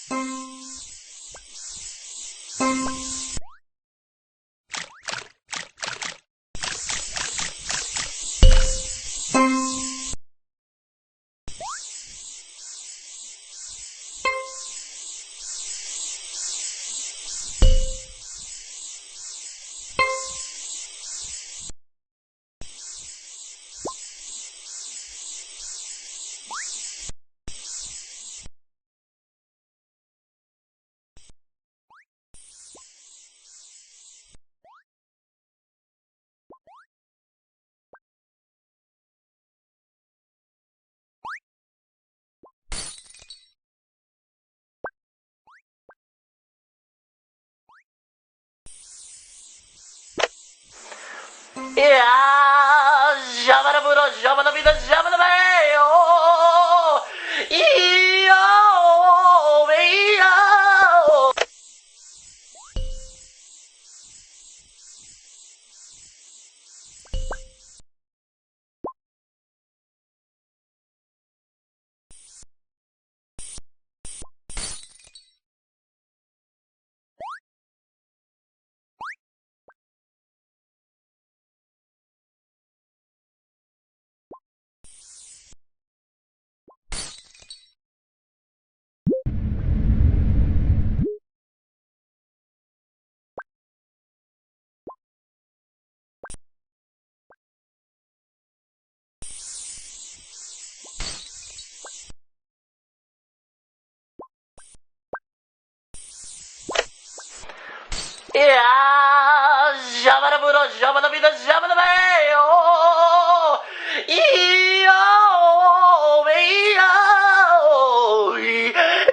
Yeah, Jabba Buddha, Jabba the Vida, Jabba the Bay, oh, yeah, Jabba Buddha, Jabba the Vida, Jabba the Bay, oh,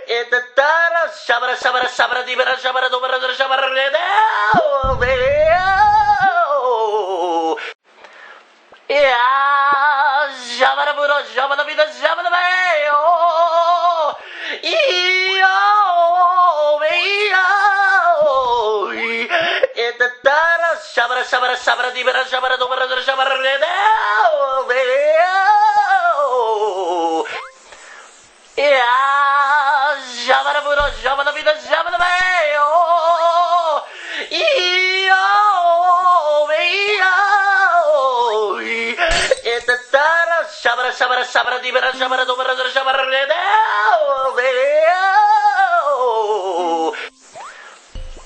it's the Tara, Shabba, Shabba, Shabba, Dibra, Shabba, Dubra, Shabba, yeah, Jabba Buddha, Jabba the Vida, Jabba the Bay, oh, it's the Tara, Shabba, Shabba, Shabba, Dibra, Shabba, Dubra, Shabba, yeah, Jabba Buddha, Jabba the Vida, Jabba the Bay, oh, it's the Tara, Shabba, Shabba, Shabba, Dibra, Shabba, Dubra, Shabba,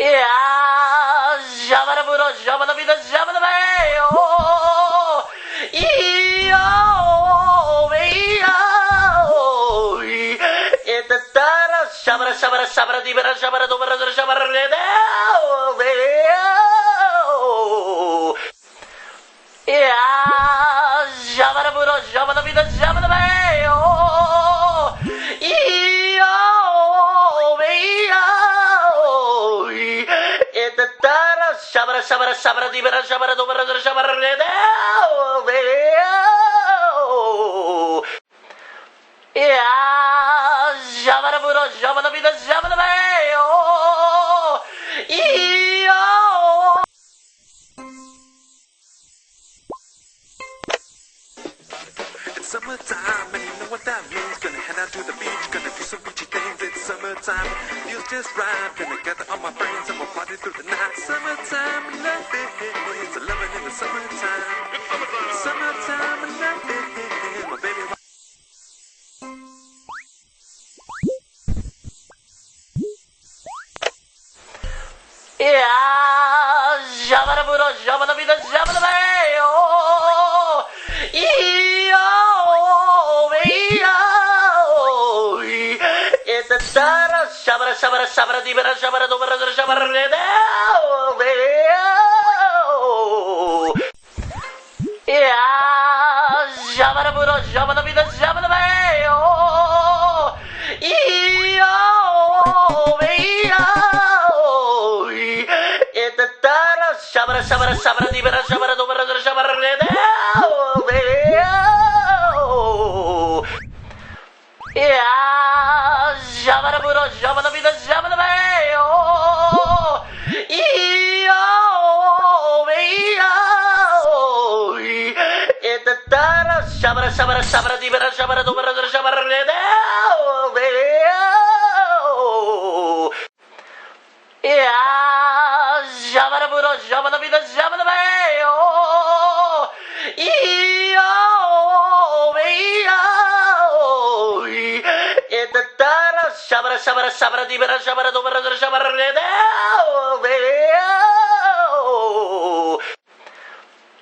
yeah, Jabba Buddha, Jabba the Vida, Jabba the Bay, oh, it's the Tara, Shabba, Shabba, Shabba, Dibra, Shabba, Dubra, Shabba, yeah, Jabba Buddha, Jabba the Vida, Jabba the Bay, oh, it's the Tara, Shabba, Shabba, Shabba, Dibra, Shabba, Dubra, Shabba, yeah, Jabba Buddha, Jabba the Vida, Jabba the Bay, oh, It's summertime, and you know what that means. Gonna head out to the beach, gonna do some beachy things. It's summertime, feels just right. Gonna gather all my friends and we'll party through the night. Summertime, love it. It's loving in the summertime. Summertime, love it. My baby. yeah, Jabba Buddha, Jabba the Vida, Jabba the Bay, oh, it's the Tara, Shabba, Shabba, Shabba, Dibra, Shabba, Dubra, Shabba, yeah, Jabba Buddha, Jabba the Vida, Jabba the Bay, oh, it's the Tara, Shabba, Shabba, Shabba, Dibra, Shabba, Dubra, Shabba, yeah, Jabba Buddha, Jabba the Vida, Jabba the Bay, oh, it's the Tara, Shabba, Shabba, Shabba, Dibra, Shabba, Dubra, Shabba, shabara shabara dibara shabara dobara shabara baby.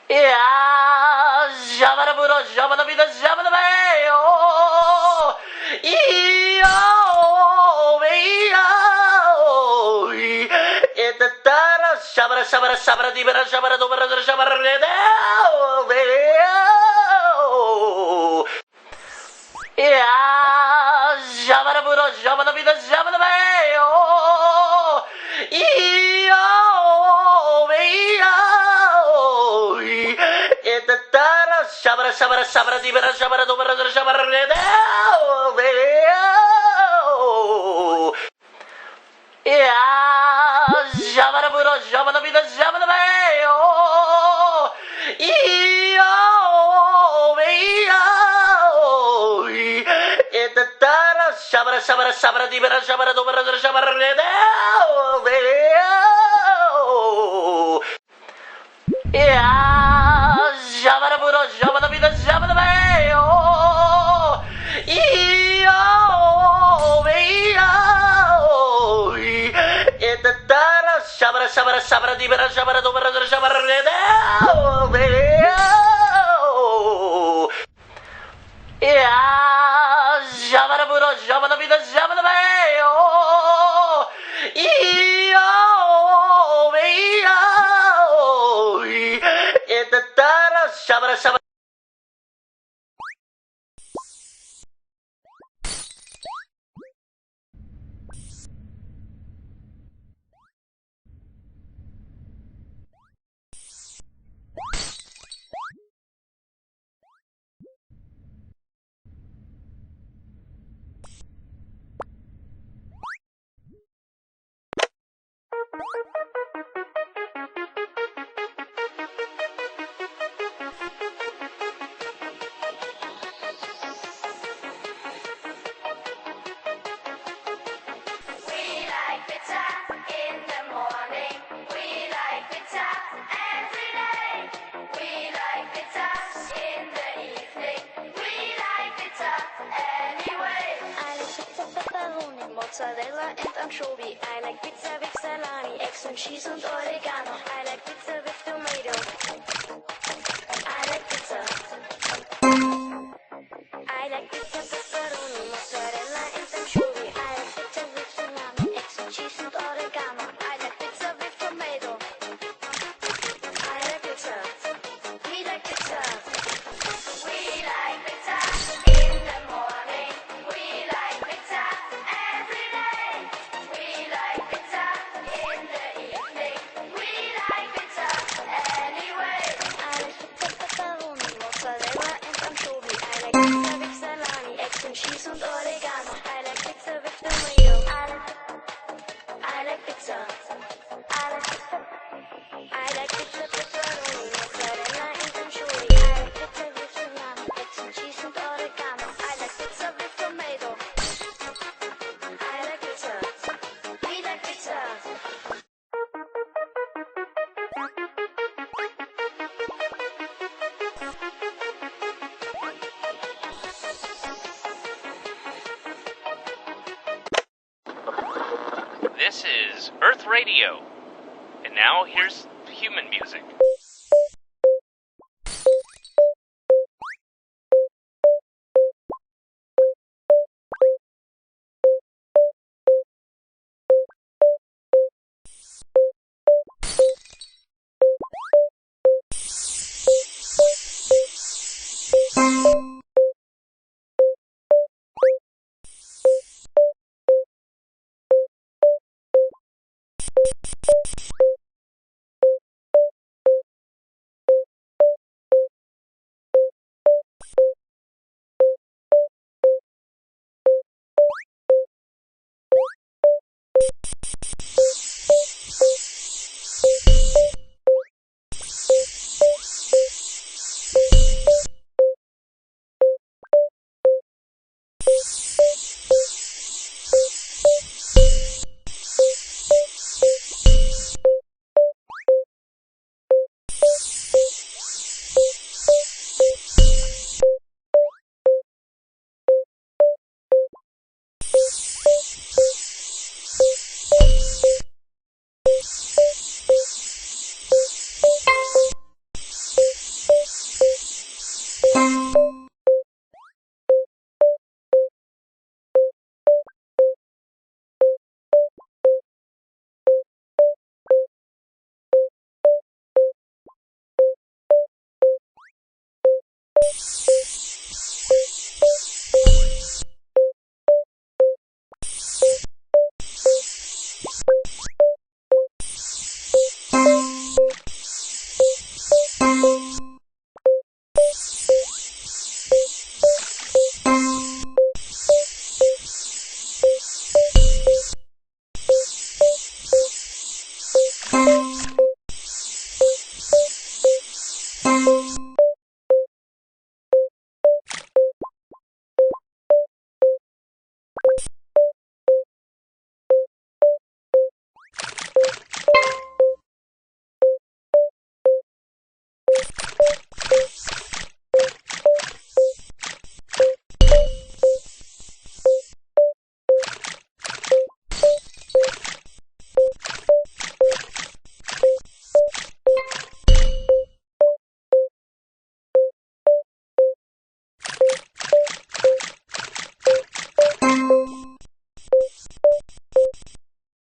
Yeah, shabara buro shabara bida shabara bay. Oh, it's a tara shabara shabara shabara dibara shabara dobara shabara baby. Yeah, shabara buro shabara bida shabara bay. Oh, it's a tara shabara shabara shabara dibara shabara dobara shabara baby. Yeah, shabara buro shabara bida shabara bay. Oh, it's a tara shabara shabara shabara dibara shabara dobara shabara baby. Yeah, shabara buro shabara bida shabara bay. Oh, it's a tara shabara shabara shabara dibara shabara dobara shabara baby. Yeah, shabara buro shabara bida shabara bay. Oh, it's a tara shabara shabara. We like pizza in the morning. We like pizza every day. We like pizza in the evening. We like pizza anyway. I like pizza pepperoni, mozzarella and anchovy. I like pizza with salami, eggs and cheese and oregano. I like pizza with tomato. I like pizza. I like pizza pepperoni, mozzarella and anchovy. I like pizza with salami, eggs and cheese and oregano. I like pizza with tomato. I like pizza. We like pizza. We like pizza in the morning. We like pizza every day. We like pizza in the evening. We like pizza anyway. I like pizza pepperoni, mozzarella and anchovy. I like pizza with salami, eggs and cheese and oregano. I like pizza with tomato. I like pizza. I like pizza. I like pizza pepperoni, mozzarella and anchovy. I like pizza with salami, eggs and cheese and oregano. I like pizza with tomato. I like pizza. We like pizza. This is Earth Radio. And now here's human music.